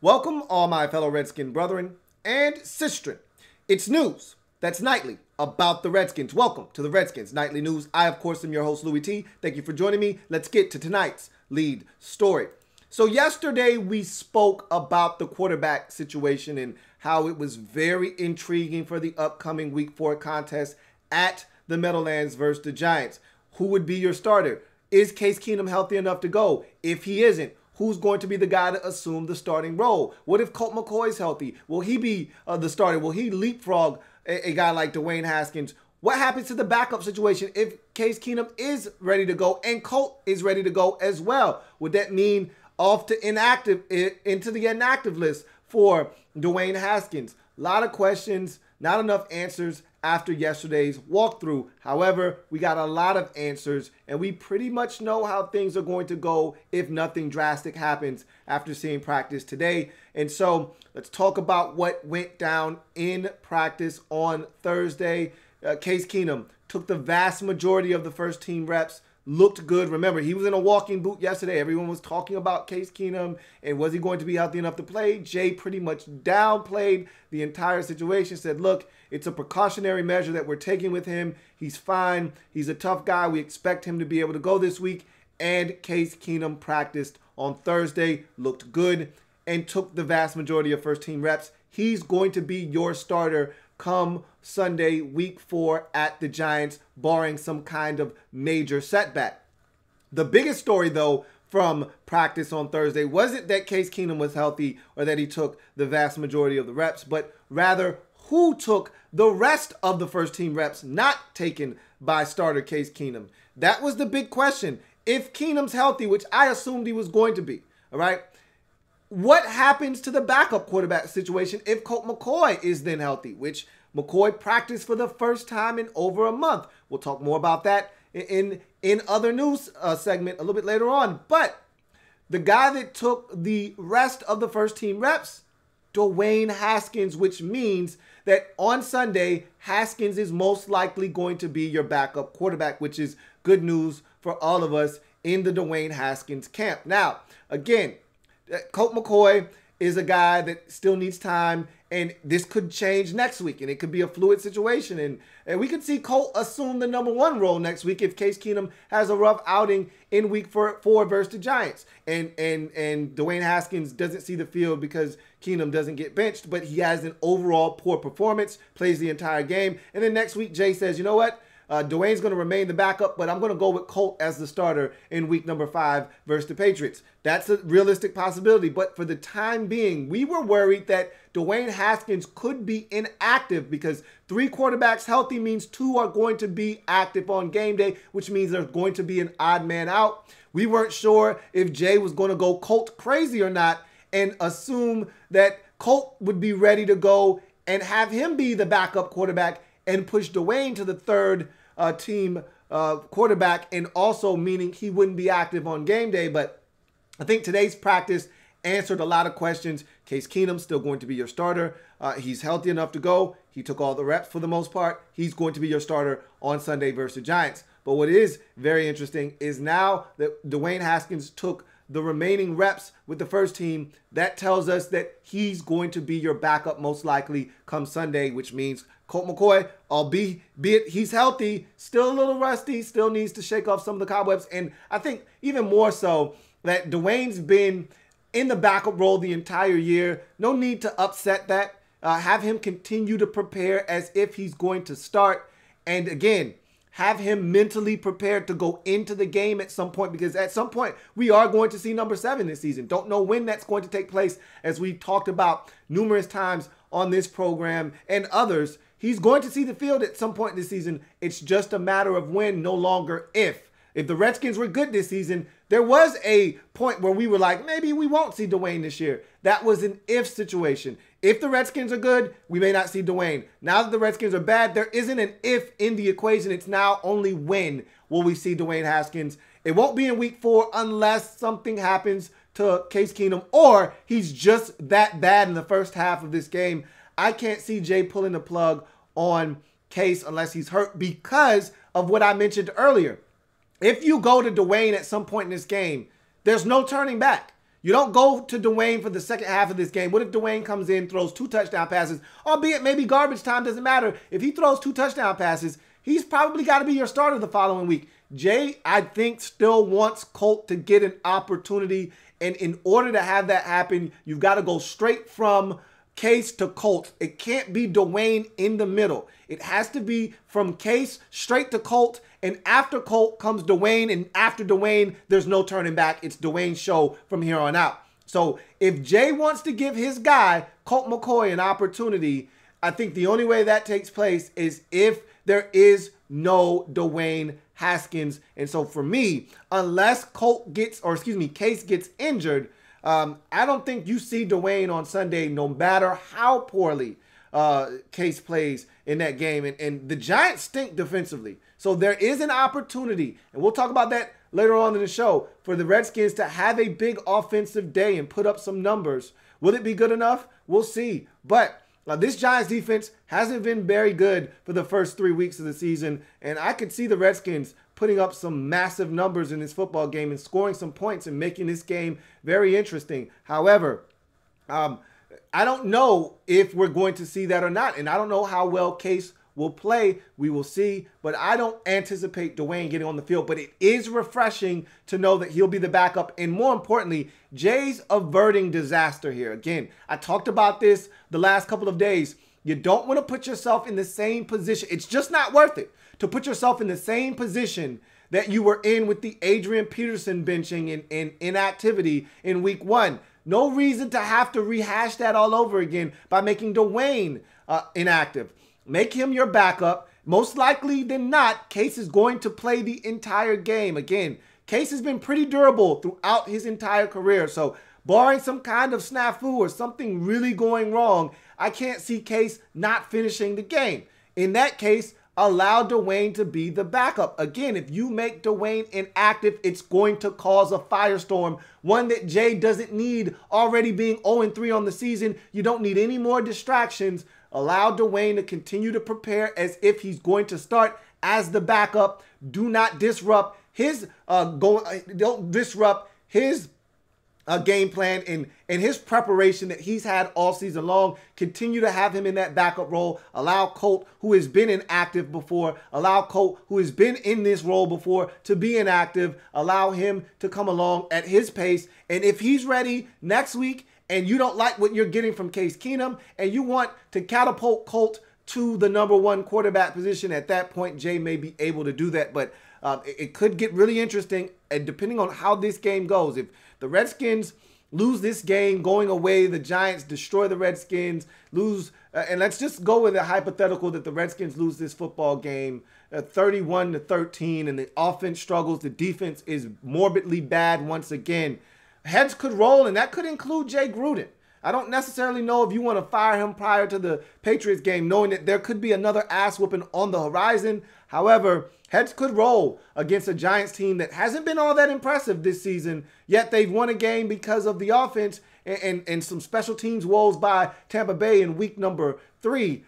Welcome, all my fellow Redskin brethren and sistren. It's news that's nightly about the Redskins. Welcome to the Redskins Nightly News. I, of course, am your host, Louie T. Thank you for joining me. Let's get to tonight's lead story. So yesterday we spoke about the quarterback situation and how it was very intriguing for the upcoming Week 4 contest at the Meadowlands versus the Giants. Who would be your starter? Is Case Keenum healthy enough to go? If he isn't, who's going to be the guy to assume the starting role? What if Colt McCoy's healthy? Will he be the starter? Will he leapfrog a guy like Dwayne Haskins? What happens to the backup situation if Case Keenum is ready to go and Colt is ready to go as well? Would that mean off to into the inactive list for Dwayne Haskins? A lot of questions, not enough answers after yesterday's walkthrough. However, we got a lot of answers and we pretty much know how things are going to go if nothing drastic happens after seeing practice today. And so let's talk about what went down in practice on Thursday. Case Keenum took the vast majority of the first team reps. Looked good. Remember, he was in a walking boot yesterday. Everyone was talking about Case Keenum and was he going to be healthy enough to play? Jay pretty much downplayed the entire situation, said, look, it's a precautionary measure that we're taking with him. He's fine. He's a tough guy. We expect him to be able to go this week. And Case Keenum practiced on Thursday, looked good, and took the vast majority of first team reps. He's going to be your starter come Sunday, Week 4 at the Giants, barring some kind of major setback. The biggest story, though, from practice on Thursday wasn't that Case Keenum was healthy or that he took the vast majority of the reps, but rather who took the rest of the first team reps not taken by starter Case Keenum. That was the big question. If Keenum's healthy, which I assumed he was going to be, all right, what happens to the backup quarterback situation if Colt McCoy is then healthy, which McCoy practiced for the first time in over a month. We'll talk more about that in other news segment a little bit later on. But the guy that took the rest of the first team reps, Dwayne Haskins, which means that on Sunday, Haskins is most likely going to be your backup quarterback, which is good news for all of us in the Dwayne Haskins camp. Now, again, Colt McCoy is a guy that still needs time, and this could change next week, and it could be a fluid situation. And we could see Colt assume the #1 role next week if Case Keenum has a rough outing in Week 4 versus the Giants. And Dwayne Haskins doesn't see the field because Keenum doesn't get benched, but he has an overall poor performance, plays the entire game. And then next week, Jay says, you know what? Dwayne's going to remain the backup, but I'm going to go with Colt as the starter in Week 5 versus the Patriots. That's a realistic possibility, but for the time being, we were worried that Dwayne Haskins could be inactive because 3 quarterbacks healthy means 2 are going to be active on game day, which means there's going to be an odd man out. We weren't sure if Jay was going to go Colt crazy or not and assume that Colt would be ready to go and have him be the backup quarterback and push Dwayne to the third team quarterback, and also meaning he wouldn't be active on game day. But I think today's practice answered a lot of questions. Case Keenum still going to be your starter. He's healthy enough to go. He took all the reps for the most part. He's going to be your starter on Sunday versus the Giants. But what is very interesting is now that Dwayne Haskins took the remaining reps with the first team, that tells us that he's going to be your backup most likely come Sunday, which means Colt McCoy, albeit he's healthy, still a little rusty, still needs to shake off some of the cobwebs. And I think even more so that Dwayne's been in the backup role the entire year. No need to upset that. Have him continue to prepare as if he's going to start. And again, have him mentally prepared to go into the game at some point, because at some point we are going to see number 7 this season. Don't know when that's going to take place, as we've talked about numerous times on this program and others. He's going to see the field at some point this season. It's just a matter of when, no longer if. If the Redskins were good this season, there was a point where we were like, maybe we won't see Dwayne this year. That was an if situation. If the Redskins are good, we may not see Dwayne. Now that the Redskins are bad, there isn't an if in the equation. It's now only when will we see Dwayne Haskins. It won't be in Week 4 unless something happens to Case Keenum or he's just that bad in the first half of this game. I can't see Jay pulling the plug on Case unless he's hurt because of what I mentioned earlier. If you go to Dwayne at some point in this game, there's no turning back. You don't go to Dwayne for the second half of this game. What if Dwayne comes in, throws 2 touchdown passes, albeit maybe garbage time, doesn't matter. If he throws 2 touchdown passes, he's probably got to be your starter the following week. Jay, I think, still wants Colt to get an opportunity. And in order to have that happen, you've got to go straight from Case to Colt. It can't be Dwayne in the middle. It has to be from Case straight to Colt, and after Colt comes Dwayne, and after Dwayne, there's no turning back. It's Dwayne's show from here on out. So if Jay wants to give his guy, Colt McCoy, an opportunity, I think the only way that takes place is if there is no Dwayne Haskins. And so for me, unless Case gets injured, I don't think you see Dwayne on Sunday, no matter how poorly Case plays in that game. And the Giants stink defensively. So there is an opportunity, and we'll talk about that later on in the show, for the Redskins to have a big offensive day and put up some numbers. Will it be good enough? We'll see. But this Giants defense hasn't been very good for the first 3 weeks of the season, and I could see the Redskins putting up some massive numbers in this football game and scoring some points and making this game very interesting. However, I don't know if we're going to see that or not, and I don't know how well Case will play. We will see, but I don't anticipate Dwayne getting on the field. But it is refreshing to know that he'll be the backup, and more importantly, Jay's averting disaster here. Again, I talked about this the last couple of days. You don't want to put yourself in the same position. It's just not worth it to put yourself in the same position that you were in with the Adrian Peterson benching and inactivity in week 1. No reason to have to rehash that all over again by making Dwayne inactive. Make him your backup. Most likely than not, Case is going to play the entire game. Again, Case has been pretty durable throughout his entire career. So barring some kind of snafu or something really going wrong, I can't see Case not finishing the game. In that case, allow Dwayne to be the backup. Again, if you make Dwayne inactive, it's going to cause a firestorm, one that Jay doesn't need, already being 0-3 on the season. You don't need any more distractions. Allow Dwayne to continue to prepare as if he's going to start as the backup. Do not disrupt his game plan and his preparation that he's had all season long. Continue to have him in that backup role. Allow Colt, who has been inactive before, allow Colt, who has been in this role before, to be inactive. Allow him to come along at his pace. And if he's ready next week and you don't like what you're getting from Case Keenum and you want to catapult Colt to the #1 quarterback position, at that point, Jay may be able to do that. But it could get really interesting, and depending on how this game goes. If the Redskins lose this game going away, the Giants destroy the Redskins, lose, and let's just go with a hypothetical that the Redskins lose this football game 31-13, and the offense struggles, the defense is morbidly bad once again. Heads could roll, and that could include Jay Gruden. I don't necessarily know if you want to fire him prior to the Patriots game, knowing that there could be another ass whooping on the horizon. However, heads could roll against a Giants team that hasn't been all that impressive this season, yet they've won a game because of the offense and some special teams woes by Tampa Bay in week #3.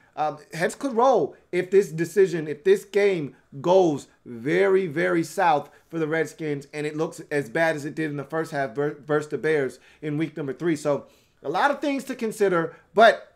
Heads could roll if this game goes very, very south for the Redskins and it looks as bad as it did in the first half versus the Bears in week #3. So a lot of things to consider, but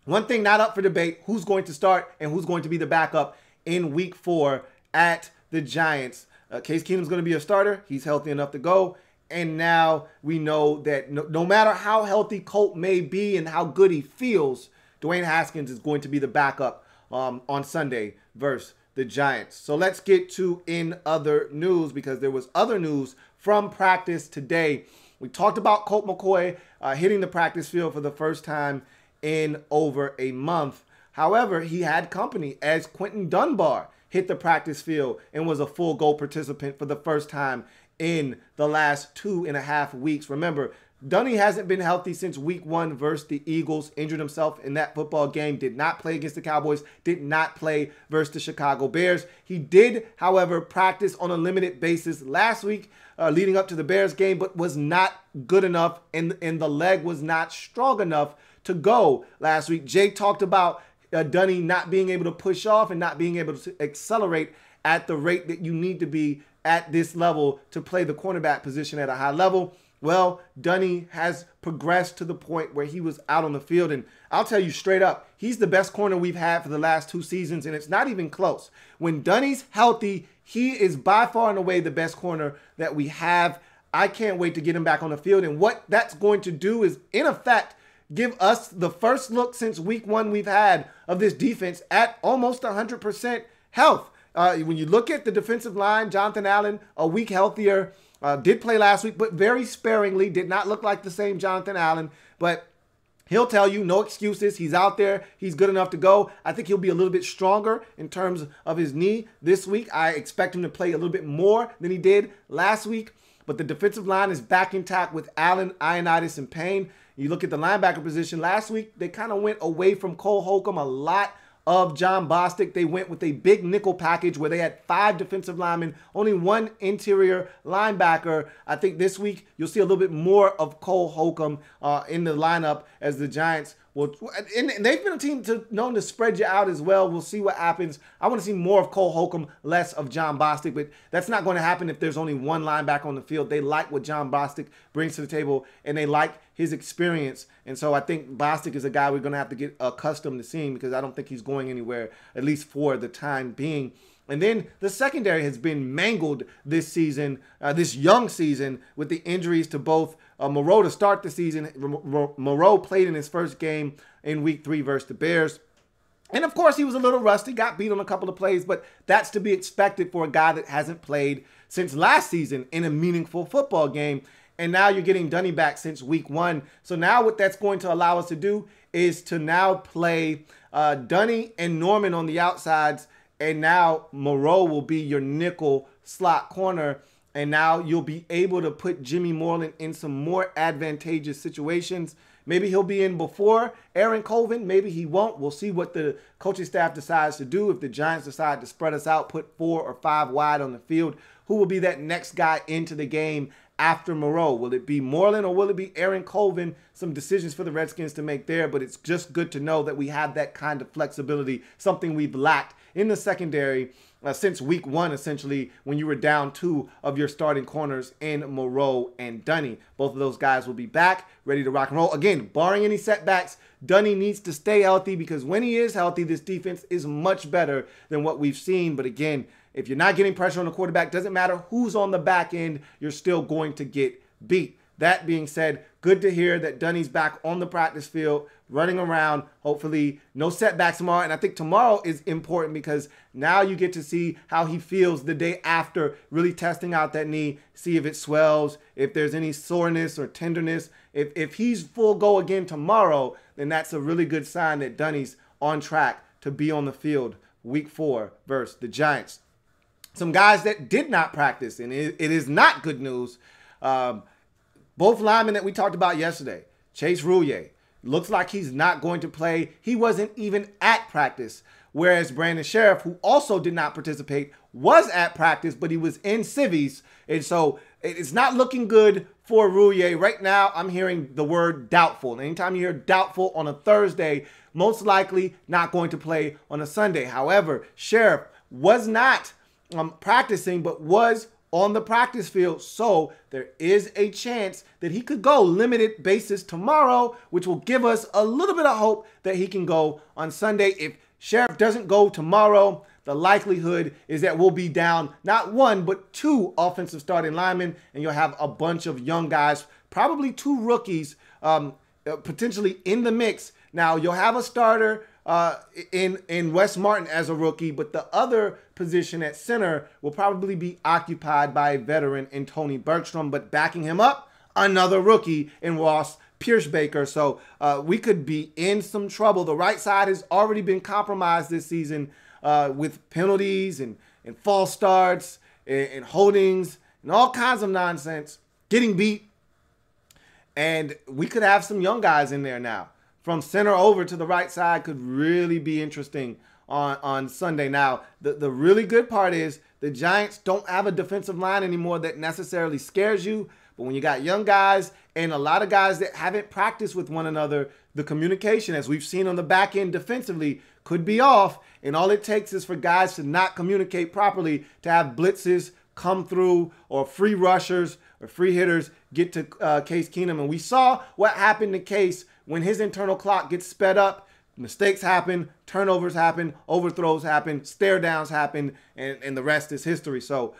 one thing not up for debate: who's going to start and who's going to be the backup in week 4 at the Giants. Case Keenum's going to be a starter. He's healthy enough to go. And now we know that no matter how healthy Colt may be and how good he feels, Dwayne Haskins is going to be the backup on Sunday versus the Giants. So let's get to in other news, because there was other news from practice today. We talked about Colt McCoy hitting the practice field for the first time in over a month. However, he had company as Quentin Dunbar hit the practice field and was a full go participant for the first time in the last 2.5 weeks. Remember, Dunny hasn't been healthy since week 1 versus the Eagles. Injured himself in that football game. Did not play against the Cowboys. Did not play versus the Chicago Bears. He did, however, practice on a limited basis last week leading up to the Bears game, but was not good enough, and the leg was not strong enough to go last week. Jay talked about Dunny not being able to push off and not being able to accelerate at the rate that you need to be at this level to play the cornerback position at a high level. Well, Dunny has progressed to the point where he was out on the field. And I'll tell you straight up, he's the best corner we've had for the last 2 seasons, and it's not even close. When Dunny's healthy, he is by far and away the best corner that we have. I can't wait to get him back on the field. And what that's going to do is, in effect, give us the first look since week 1 we've had of this defense at almost 100% health. When you look at the defensive line, Jonathan Allen, a week healthier, did play last week, but very sparingly, did not look like the same Jonathan Allen. But he'll tell you, no excuses. He's out there. He's good enough to go. I think he'll be a little bit stronger in terms of his knee this week. I expect him to play a little bit more than he did last week. But the defensive line is back intact with Allen, Ioannidis, and Payne. You look at the linebacker position. Last week, they kind of went away from Cole Holcomb a lot of John Bostic. They went with a big nickel package where they had 5 defensive linemen, only 1 interior linebacker. I think this week you'll see a little bit more of Cole Holcomb in the lineup as the Giants will. And they've been a team known to spread you out as well. We'll see what happens. I want to see more of Cole Holcomb, less of John Bostic, but that's not going to happen if there's only 1 linebacker on the field. They like what John Bostic brings to the table, and they like his experience. And so I think Bostic is a guy we're going to have to get accustomed to seeing, because I don't think he's going anywhere, at least for the time being. And then the secondary has been mangled this season, this young season, with the injuries to both Moreau to start the season. Moreau played in his first game in week 3 versus the Bears. And of course, he was a little rusty, got beat on a couple of plays, but that's to be expected for a guy that hasn't played since last season in a meaningful football game. And now you're getting Dunny back since week 1. So now what that's going to allow us to do is to now play Dunny and Norman on the outsides. And now Moreau will be your nickel slot corner. And now you'll be able to put Jimmy Moreland in some more advantageous situations. Maybe he'll be in before Aaron Colvin. Maybe he won't. We'll see what the coaching staff decides to do. If the Giants decide to spread us out, put 4 or 5 wide on the field, who will be that next guy into the game after Moreau? Will it be Moreland or will it be Aaron Colvin? Some decisions for the Redskins to make there, but it's just good to know that we have that kind of flexibility, something we've lacked in the secondary since week 1, essentially, when you were down 2 of your starting corners in Moreau and Dunny. Both of those guys will be back, ready to rock and roll. Again, barring any setbacks, Dunny needs to stay healthy, because when he is healthy, this defense is much better than what we've seen. But again, if you're not getting pressure on the quarterback, doesn't matter who's on the back end, you're still going to get beat. That being said, good to hear that Dunny's back on the practice field, running around. Hopefully no setbacks tomorrow. And I think tomorrow is important, because now you get to see how he feels the day after, really testing out that knee, see if it swells, if there's any soreness or tenderness. If he's full go again tomorrow, then that's a really good sign that Dunny's on track to be on the field week 4 versus the Giants. Some guys that did not practice, and it is not good news. Both linemen that we talked about yesterday, Chase Rouillet, looks like he's not going to play. He wasn't even at practice, whereas Brandon Sheriff, who also did not participate, was at practice, but he was in civvies. And so it's not looking good for Rouillet. Right now, I'm hearing the word doubtful. And anytime you hear doubtful on a Thursday, most likely not going to play on a Sunday. However, Sheriff was not practicing, but was on the practice field. So there is a chance that he could go limited basis tomorrow, which will give us a little bit of hope that he can go on Sunday. If Sheriff doesn't go tomorrow, the likelihood is that we'll be down not 1, but 2 offensive starting linemen, and you'll have a bunch of young guys, probably 2 rookies, potentially in the mix. Now, you'll have a starter in Wes Martin as a rookie, but the other position at center will probably be occupied by a veteran in Tony Bergstrom, but backing him up, another rookie in Ross Pierschbaker. So we could be in some trouble. The right side has already been compromised this season with penalties and false starts and holdings and all kinds of nonsense, getting beat. And we could have some young guys in there now. From center over to the right side could really be interesting on Sunday. Now, the really good part is the Giants don't have a defensive line anymore that necessarily scares you. But when you got young guys and a lot of guys that haven't practiced with one another, the communication, as we've seen on the back end defensively, could be off. And all it takes is for guys to not communicate properly, to have blitzes come through, or free rushers or free hitters get to Case Keenum. And we saw what happened to Case when his internal clock gets sped up. Mistakes happen, turnovers happen, overthrows happen, stare downs happen, and the rest is history. So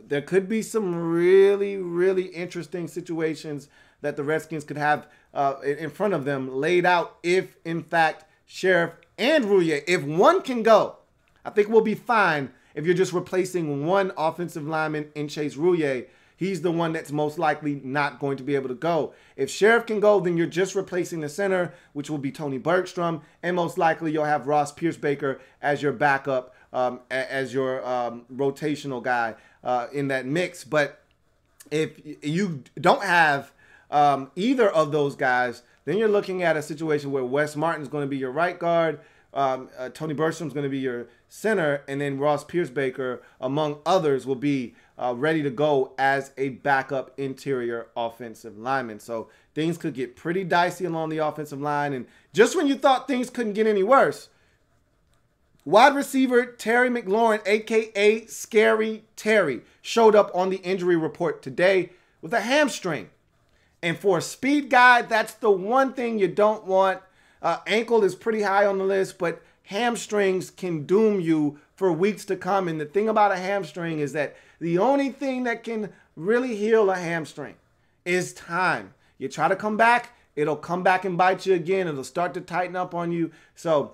there could be some really, really interesting situations that the Redskins could have in front of them laid out if, in fact, Sheriff and Rouillet, if one can go, I think we'll be fine if you're just replacing one offensive lineman in Chase Rouillet. He's the one that's most likely not going to be able to go. If Sheriff can go, then you're just replacing the center, which will be Tony Bergstrom, and most likely you'll have Ross Pierce-Baker as your backup, as your rotational guy in that mix. But if you don't have either of those guys, then you're looking at a situation where Wes Martin's going to be your right guard, Tony Bergstrom's going to be your center, and then Ross Pierce-Baker, among others, will be ready to go as a backup interior offensive lineman. So things could get pretty dicey along the offensive line. And just when you thought things couldn't get any worse, wide receiver Terry McLaurin, a.k.a. Scary Terry, showed up on the injury report today with a hamstring. And for a speed guy, that's the one thing you don't want. Ankle is pretty high on the list, but hamstrings can doom you for weeks to come. And the thing about a hamstring is that the only thing that can really heal a hamstring is time. You try to come back, it'll come back and bite you again. It'll start to tighten up on you. So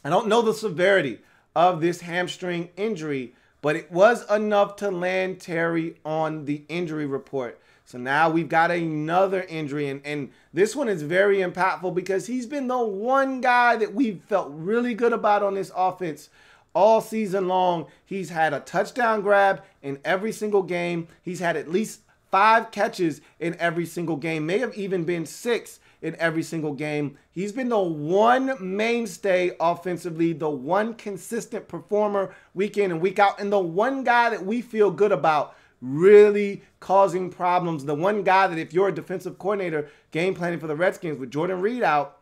I don't know the severity of this hamstring injury, but it was enough to land Terry on the injury report. So now we've got another injury, and this one is very impactful because he's been the one guy that we've felt really good about on this offense all season long. He's had a touchdown grab in every single game. He's had at least 5 catches in every single game, may have even been 6 in every single game. He's been the one mainstay offensively, the one consistent performer week in and week out, and the one guy that we feel good about really causing problems. The one guy that if you're a defensive coordinator game planning for the Redskins with Jordan Reed out,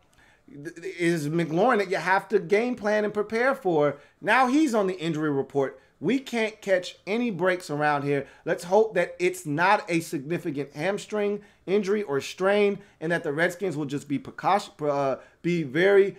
is McLaurin that you have to game plan and prepare for. Now he's on the injury report. We can't catch any breaks around here. Let's hope that it's not a significant hamstring injury or strain, and that the Redskins will just be very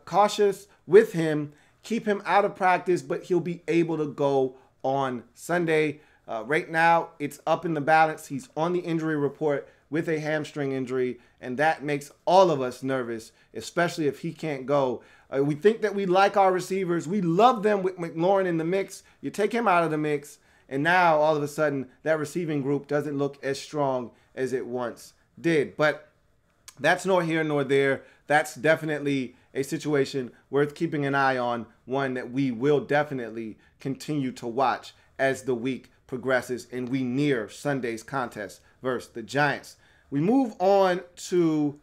cautious with him, keep him out of practice, but he'll be able to go on Sunday. Right now, it's up in the balance. He's on the injury report with a hamstring injury, and that makes all of us nervous, especially if he can't go. We think that we like our receivers. We love them with McLaurin in the mix. You take him out of the mix, and now all of a sudden that receiving group doesn't look as strong as it once did. But that's nor here nor there. That's definitely a situation worth keeping an eye on, one that we will definitely continue to watch as the week progresses and we near Sunday's contest versus the Giants. We move on to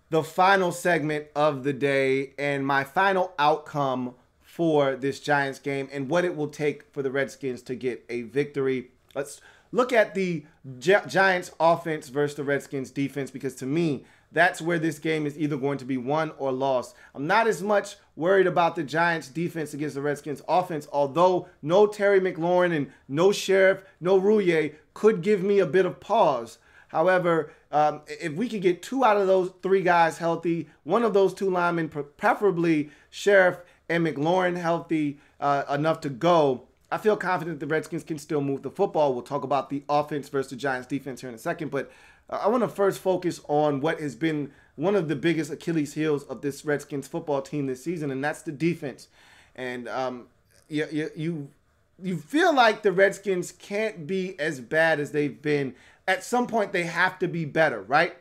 the final segment of the day and my final outcome for this Giants game and what it will take for the Redskins to get a victory. Let's look at the Giants offense versus the Redskins defense, because to me, that's where this game is either going to be won or lost. I'm not as much worried about the Giants defense against the Redskins offense, although no Terry McLaurin and no Sheriff, no Rouillet could give me a bit of pause. However, if we could get 2 out of those 3 guys healthy, one of those 2 linemen, preferably Sheriff and McLaurin, healthy enough to go, I feel confident the Redskins can still move the football. We'll talk about the offense versus the Giants defense here in a second, but I want to first focus on what has been one of the biggest Achilles heels of this Redskins football team this season, and that's the defense. And you feel like the Redskins can't be as bad as they've been. At some point, they have to be better, right?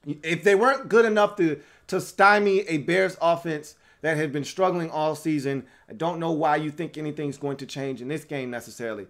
If they weren't good enough to stymie a Bears offense that had been struggling all season, I don't know why you think anything's going to change in this game necessarily.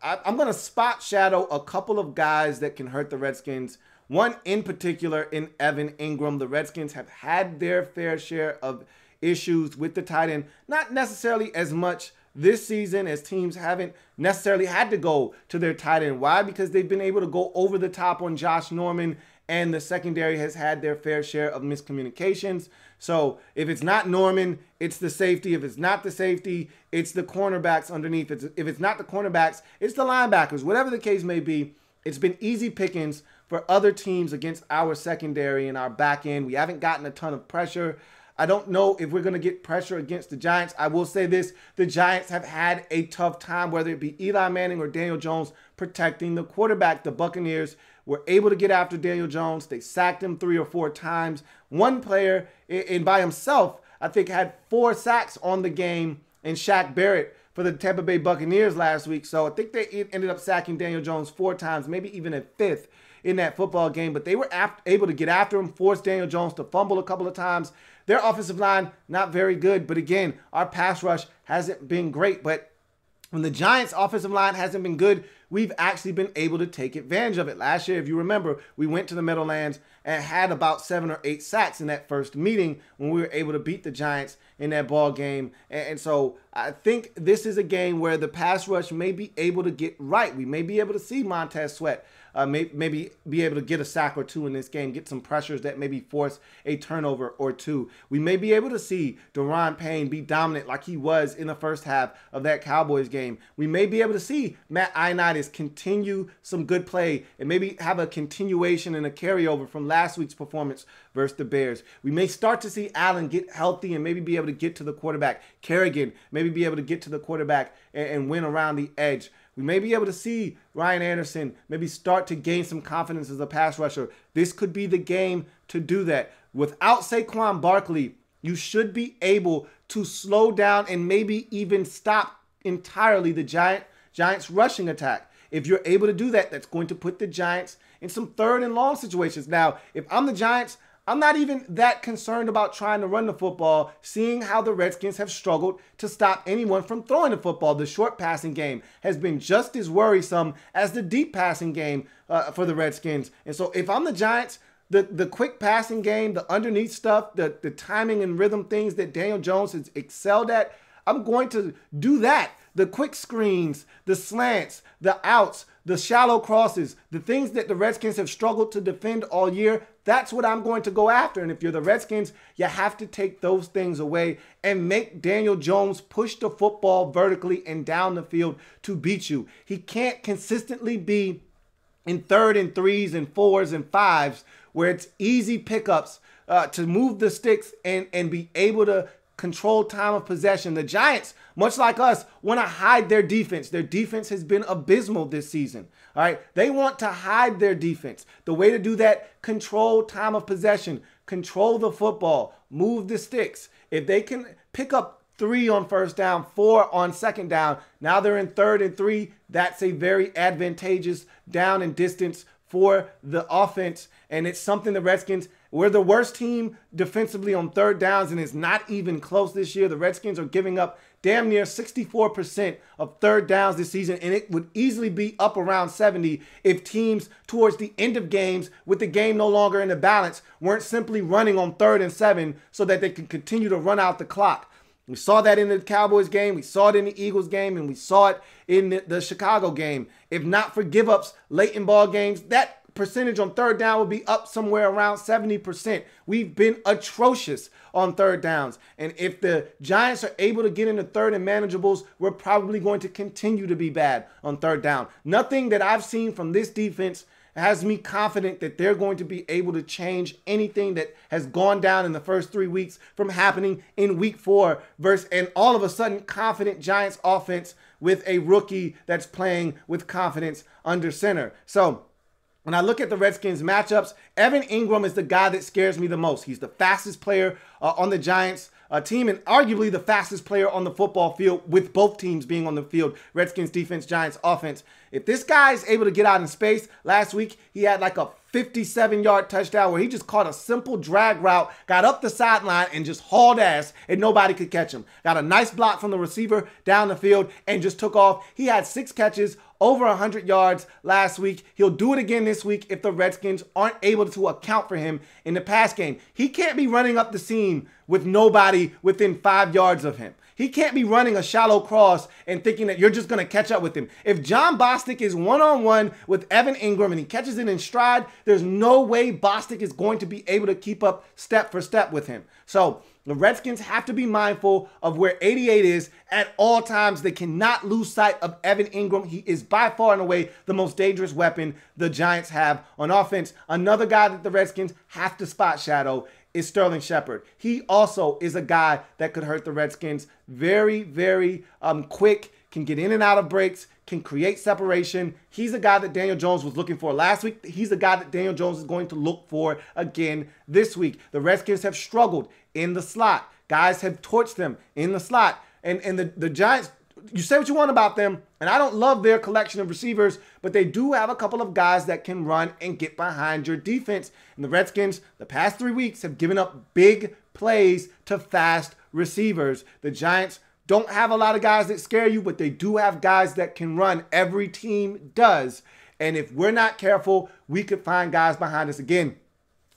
I'm going to spot shadow a couple of guys that can hurt the Redskins. One in particular in Evan Ingram. The Redskins have had their fair share of issues with the tight end. Not necessarily as much this season as teams haven't necessarily had to go to their tight end. Why? Because they've been able to go over the top on Josh Norman, and the secondary has had their fair share of miscommunications. So if it's not Norman, it's the safety. If it's not the safety, it's the cornerbacks underneath. If it's not the cornerbacks, it's the linebackers. Whatever the case may be, it's been easy pickings for other teams against our secondary and our back end. We haven't gotten a ton of pressure. I don't know if we're going to get pressure against the Giants. I will say this, the Giants have had a tough time, whether it be Eli Manning or Daniel Jones, protecting the quarterback. The Buccaneers were able to get after Daniel Jones. They sacked him 3 or 4 times. One player, and by himself, I think had 4 sacks on the game, and Shaq Barrett for the Tampa Bay Buccaneers last week. So I think they ended up sacking Daniel Jones 4 times, maybe even a 5th in that football game. But they were able to get after him, force Daniel Jones to fumble a couple of times. Their offensive line, not very good. But again, our pass rush hasn't been great. But when the Giants' offensive line hasn't been good, we've actually been able to take advantage of it. Last year, if you remember, we went to the Meadowlands and had about 7 or 8 sacks in that first meeting when we were able to beat the Giants in that ball game. And so I think this is a game where the pass rush may be able to get right. We may be able to see Montez Sweat maybe be able to get a sack or 2 in this game, get some pressures that maybe force a turnover or 2. We may be able to see Daron Payne be dominant like he was in the first half of that Cowboys game. We may be able to see Matt Ioannidis continue some good play and maybe have a continuation and a carryover from last week's performance versus the Bears. We may start to see Allen get healthy and maybe be able to get to the quarterback. Kerrigan maybe be able to get to the quarterback and win around the edge. We may be able to see Ryan Anderson maybe start to gain some confidence as a pass rusher. This could be the game to do that. Without Saquon Barkley, you should be able to slow down and maybe even stop entirely the Giants rushing attack. If you're able to do that, that's going to put the Giants in some 3rd and long situations. Now, if I'm the Giants, I'm not even that concerned about trying to run the football, seeing how the Redskins have struggled to stop anyone from throwing the football. The short passing game has been just as worrisome as the deep passing game for the Redskins. And so if I'm the Giants, the quick passing game, the underneath stuff, the timing and rhythm things that Daniel Jones has excelled at, I'm going to do that. The quick screens, the slants, the outs, the shallow crosses, the things that the Redskins have struggled to defend all year, that's what I'm going to go after. And if you're the Redskins, you have to take those things away and make Daniel Jones push the football vertically and down the field to beat you. He can't consistently be in 3rd and 3s and 4s and 5s where it's easy pickups to move the sticks and be able to control time of possession. The Giants, much like us, want to hide their defense. Their defense has been abysmal this season. All right, they want to hide their defense. The way to do that, control time of possession, control the football, move the sticks. If they can pick up 3 on first down, 4 on second down, now they're in 3rd and 3. That's a very advantageous down and distance for the offense, and it's something the Redskins, we're the worst team defensively on 3rd downs, and it's not even close this year. The Redskins are giving up damn near 64% of 3rd downs this season, and it would easily be up around 70 if teams towards the end of games, with the game no longer in the balance, weren't simply running on 3rd and 7 so that they can continue to run out the clock. We saw that in the Cowboys game, we saw it in the Eagles game, and we saw it in the Chicago game. If not for give-ups late in ball games, that percentage on 3rd down would be up somewhere around 70%. We've been atrocious on 3rd downs. And if the Giants are able to get into 3rd and manageables, we're probably going to continue to be bad on 3rd down. Nothing that I've seen from this defense has me confident that they're going to be able to change anything that has gone down in the first 3 weeks from happening in week 4 versus, and all of a sudden, confident Giants offense with a rookie that's playing with confidence under center. So when I look at the Redskins matchups, Evan Ingram is the guy that scares me the most. He's the fastest player on the Giants team and arguably the fastest player on the football field, with both teams being on the field, Redskins defense, Giants offense. If this guy is able to get out in space, last week he had like a 57-yard touchdown where he just caught a simple drag route, got up the sideline and just hauled ass and nobody could catch him. Got a nice block from the receiver down the field and just took off. He had 6 catches, over 100 yards last week. He'll do it again this week if the Redskins aren't able to account for him in the pass game. He can't be running up the seam with nobody within 5 yards of him. He can't be running a shallow cross and thinking that you're just going to catch up with him. If John Bostic is one-on-one with Evan Ingram and he catches it in stride, there's no way Bostic is going to be able to keep up step for step with him. So the Redskins have to be mindful of where 88 is at all times. They cannot lose sight of Evan Ingram. He is by far and away the most dangerous weapon the Giants have on offense. Another guy that the Redskins have to spot shadow is Sterling Shepard. He also is a guy that could hurt the Redskins. Very, very quick, can get in and out of breaks, can create separation. He's a guy that Daniel Jones was looking for last week. He's a guy that Daniel Jones is going to look for again this week. The Redskins have struggled in the slot. Guys have torched them in the slot. And the Giants, you say what you want about them, and I don't love their collection of receivers, but they do have a couple of guys that can run and get behind your defense. And the Redskins, the past 3 weeks, have given up big plays to fast receivers. The Giants don't have a lot of guys that scare you, but they do have guys that can run. Every team does. And if we're not careful, we could find guys behind us. Again,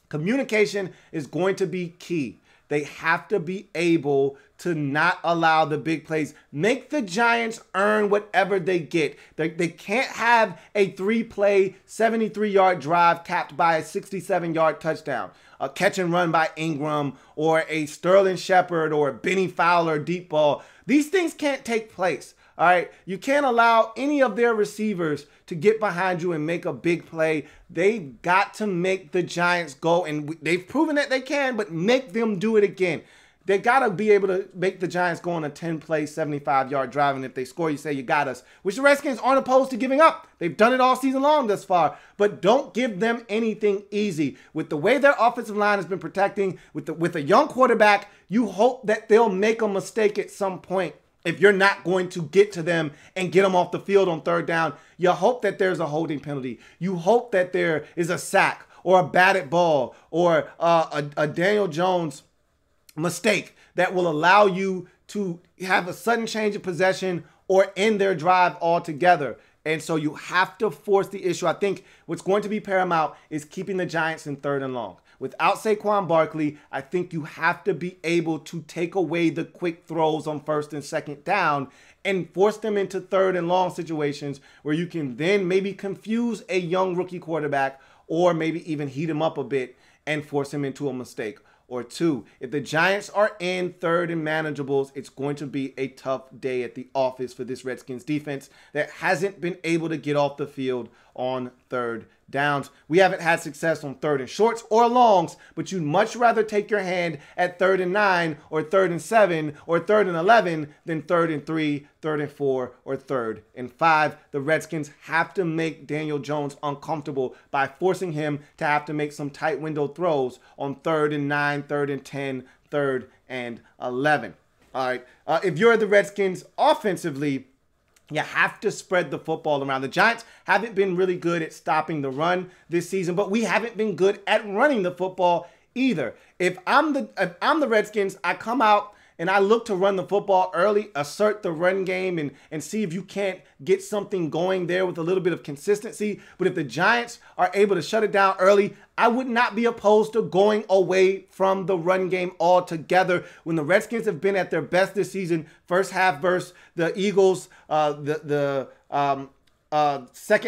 communication is going to be key. They have to be able to not allow the big plays. Make the Giants earn whatever they get. They can't have a 3-play, 73-yard drive capped by a 67-yard touchdown. A catch and run by Ingram or a Sterling Shepard or a Benny Fowler deep ball. These things can't take place. All right, you can't allow any of their receivers to get behind you and make a big play. They've got to make the Giants go, and they've proven that they can, but make them do it again. They got to be able to make the Giants go on a 10-play, 75-yard drive, and if they score, you say, you got us, which the Redskins aren't opposed to giving up. They've done it all season long thus far, but don't give them anything easy. With the way their offensive line has been protecting, with a young quarterback, you hope that they'll make a mistake at some point. If you're not going to get to them and get them off the field on third down, you hope that there's a holding penalty. You hope that there is a sack or a batted ball or a Daniel Jones mistake that will allow you to have a sudden change of possession or end their drive altogether. And so you have to force the issue. I think what's going to be paramount is keeping the Giants in third and long. Without Saquon Barkley, I think you have to be able to take away the quick throws on first and second down and force them into third and long situations where you can then maybe confuse a young rookie quarterback or maybe even heat him up a bit and force him into a mistake or two. If the Giants are in third and manageables, it's going to be a tough day at the office for this Redskins defense that hasn't been able to get off the field on third downs. We haven't had success on third and shorts or longs, but you'd much rather take your hand at 3rd and 9 or 3rd and 7 or 3rd and 11 than 3rd and 3, 3rd and 4, or 3rd and 5. The Redskins have to make Daniel Jones uncomfortable by forcing him to have to make some tight window throws on 3rd and 9, 3rd and 10, 3rd and 11. All right. If you're the Redskins offensively, you have to spread the football around. The Giants haven't been really good at stopping the run this season, but we haven't been good at running the football either. If I'm the Redskins, I come out and I look to run the football early, assert the run game, and see if you can't get something going there with a little bit of consistency. But if the Giants are able to shut it down early, I would not be opposed to going away from the run game altogether. When the Redskins have been at their best this season, first half versus the Eagles, second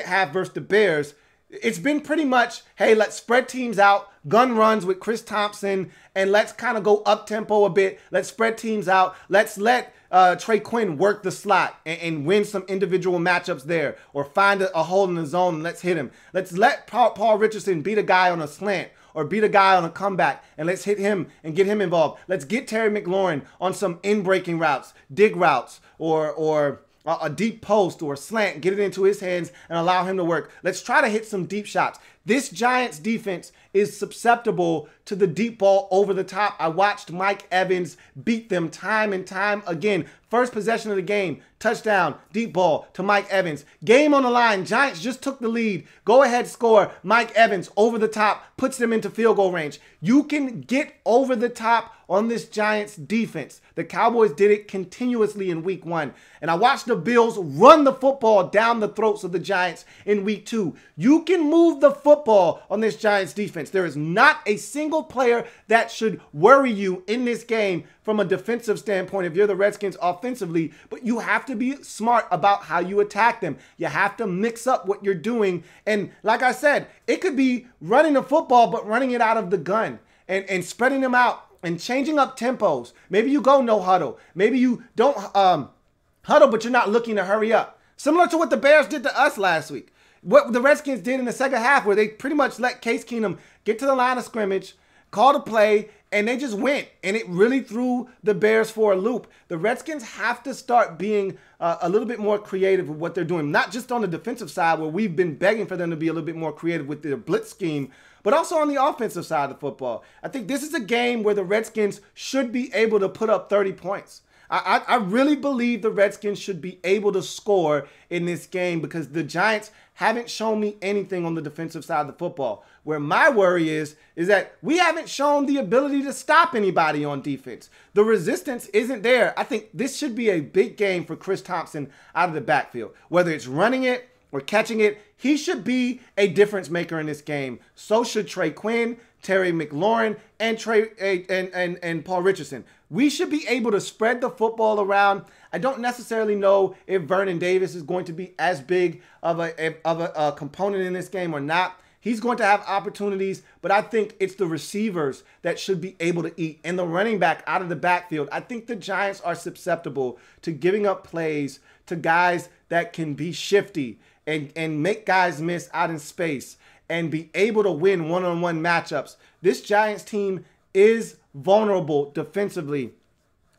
half versus the Bears, it's been pretty much, hey, let's spread teams out, gun runs with Chris Thompson, and let's kind of go up-tempo a bit. Let's spread teams out. Let's let Trey Quinn work the slot and win some individual matchups there, or find a hole in the zone and let's hit him. Let's let Paul Richardson beat a guy on a slant or beat a guy on a comeback, and let's hit him and get him involved. Let's get Terry McLaurin on some in-breaking routes, dig routes, or a deep post or a slant, get it into his hands and allow him to work. Let's try to hit some deep shots. This Giants defense is susceptible to the deep ball over the top. I watched Mike Evans beat them time and time again. First possession of the game, touchdown, deep ball to Mike Evans. Game on the line, Giants just took the lead. Go ahead, score. Mike Evans over the top, puts them into field goal range. You can get over the top on this Giants defense. The Cowboys did it continuously in week 1. And I watched the Bills run the football down the throats of the Giants in week 2. You can move the football football on this Giants defense. There is not a single player that should worry you in this game from a defensive standpoint if you're the Redskins offensively, but you have to be smart about how you attack them. You have to mix up what you're doing. And like I said, it could be running the football, but running it out of the gun and spreading them out and changing up tempos. Maybe you go no huddle. Maybe you don't huddle, but you're not looking to hurry up. Similar to what the Bears did to us last week. What the Redskins did in the second half, where they pretty much let Case Keenum get to the line of scrimmage, called a play, and they just went. And it really threw the Bears for a loop. The Redskins have to start being a little bit more creative with what they're doing. Not just on the defensive side, where we've been begging for them to be a little bit more creative with their blitz scheme, but also on the offensive side of the football. I think this is a game where the Redskins should be able to put up 30 points. I really believe the Redskins should be able to score in this game because the Giants haven't shown me anything on the defensive side of the football. Where my worry is that we haven't shown the ability to stop anybody on defense. The resistance isn't there. I think this should be a big game for Chris Thompson out of the backfield. Whether it's running it or catching it, he should be a difference maker in this game. So should Trey Quinn, Terry McLaurin, and Paul Richardson. We should be able to spread the football around. I don't necessarily know if Vernon Davis is going to be as big of a component in this game or not. He's going to have opportunities, but I think it's the receivers that should be able to eat. And the running back out of the backfield, I think the Giants are susceptible to giving up plays to guys that can be shifty and make guys miss out in space and be able to win one-on-one matchups. This Giants team is vulnerable defensively.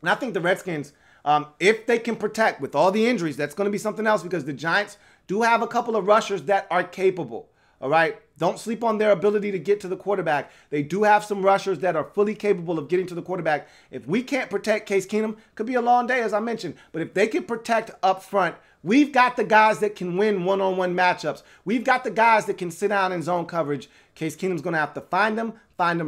And I think the Redskins, if they can protect with all the injuries, that's going to be something else because the Giants do have a couple of rushers that are capable. All right, don't sleep on their ability to get to the quarterback. They do have some rushers that are fully capable of getting to the quarterback. If we can't protect Case Keenum, could be a long day, as I mentioned. But if they can protect up front, we've got the guys that can win one-on-one matchups. We've got the guys that can sit down in zone coverage. Case Keenum's going to have to find them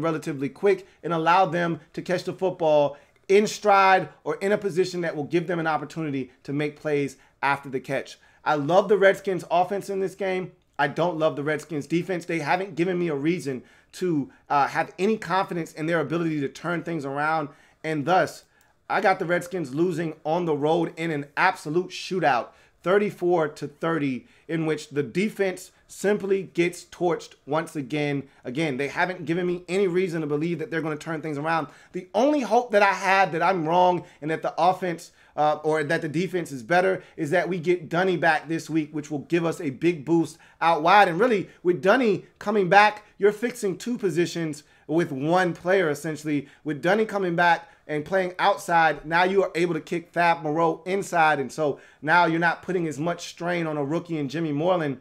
relatively quick, and allow them to catch the football in stride or in a position that will give them an opportunity to make plays after the catch. I love the Redskins offense in this game. I don't love the Redskins defense. They haven't given me a reason to have any confidence in their ability to turn things around. And thus, I got the Redskins losing on the road in an absolute shootout, 34-30, in which the defense simply gets torched once again. Again, they haven't given me any reason to believe that they're going to turn things around. The only hope that I have that I'm wrong and that the offense or that the defense is better is that we get Dunny back this week, which will give us a big boost out wide. And really, with Dunny coming back, you're fixing two positions with one player, essentially. With Dunny coming back and playing outside, now you are able to kick Fab Moreau inside. And so now you're not putting as much strain on a rookie and Jimmy Moreland.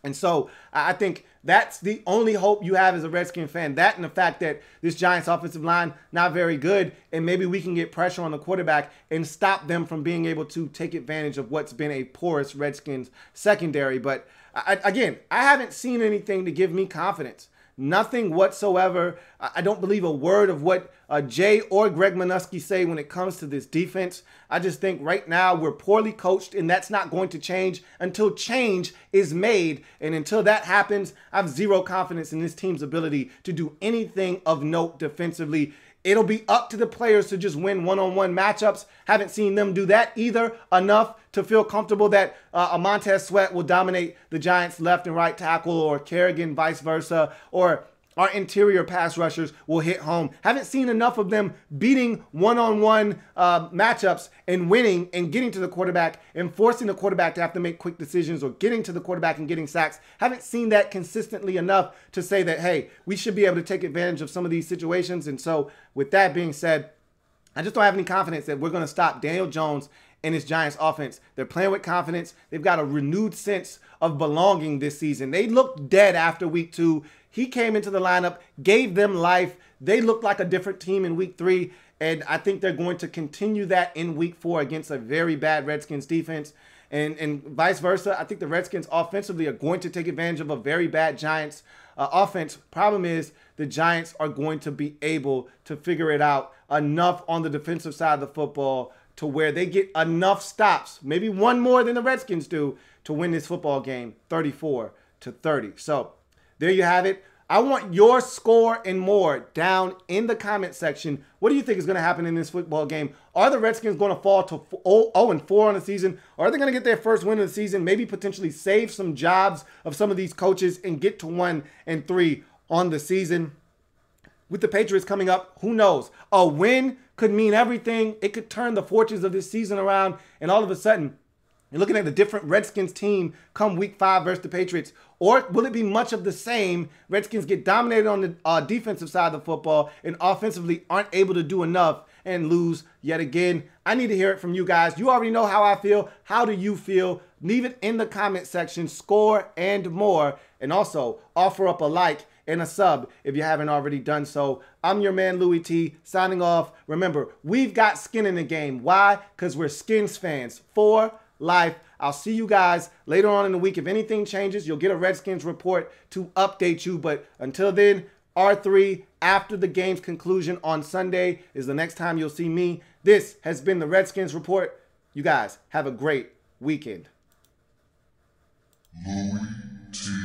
And so I think that's the only hope you have as a Redskin fan. That and the fact that this Giants offensive line not very good, and maybe we can get pressure on the quarterback and stop them from being able to take advantage of what's been a porous Redskins secondary. But again, I haven't seen anything to give me confidence. Nothing whatsoever. I don't believe a word of what Jay or Greg Minuski say when it comes to this defense. I just think right now we're poorly coached, and that's not going to change until change is made. And until that happens, I have zero confidence in this team's ability to do anything of note defensively. It'll be up to the players to just win one-on-one matchups. Haven't seen them do that either enough to feel comfortable that Montez Sweat will dominate the Giants' left and right tackle, or Kerrigan vice versa, or our interior pass rushers will hit home. Haven't seen enough of them beating one-on-one matchups and winning and getting to the quarterback and forcing the quarterback to have to make quick decisions, or getting to the quarterback and getting sacks. Haven't seen that consistently enough to say that, hey, we should be able to take advantage of some of these situations. And so with that being said, I just don't have any confidence that we're going to stop Daniel Jones and his Giants offense. They're playing with confidence. They've got a renewed sense of belonging this season. They looked dead after week 2. He came into the lineup, gave them life. They looked like a different team in week 3, and I think they're going to continue that in week 4 against a very bad Redskins defense. And vice versa, I think the Redskins offensively are going to take advantage of a very bad Giants offense. Problem is, the Giants are going to be able to figure it out enough on the defensive side of the football to where they get enough stops, maybe one more than the Redskins do, to win this football game 34-30. So there you have it. I want your score and more down in the comment section. What do you think is going to happen in this football game? Are the Redskins going to fall to 0-4 on the season? Or are they going to get their first win of the season, maybe potentially save some jobs of some of these coaches and get to 1-3 on the season? With the Patriots coming up, who knows? A win could mean everything. It could turn the fortunes of this season around, and all of a sudden, you're looking at a different Redskins team come week 5 versus the Patriots. Or will it be much of the same? Redskins get dominated on the defensive side of the football and offensively aren't able to do enough and lose yet again. I need to hear it from you guys. You already know how I feel. How do you feel? Leave it in the comment section. Score and more. And also offer up a like and a sub if you haven't already done so. I'm your man, Louie T, signing off. Remember, we've got skin in the game. Why? Because we're Skins fans for life. I'll see you guys later on in the week. If anything changes, you'll get a Redskins report to update you. But until then, R3 after the game's conclusion on Sunday is the next time you'll see me. This has been the Redskins Report. You guys have a great weekend. Louie T.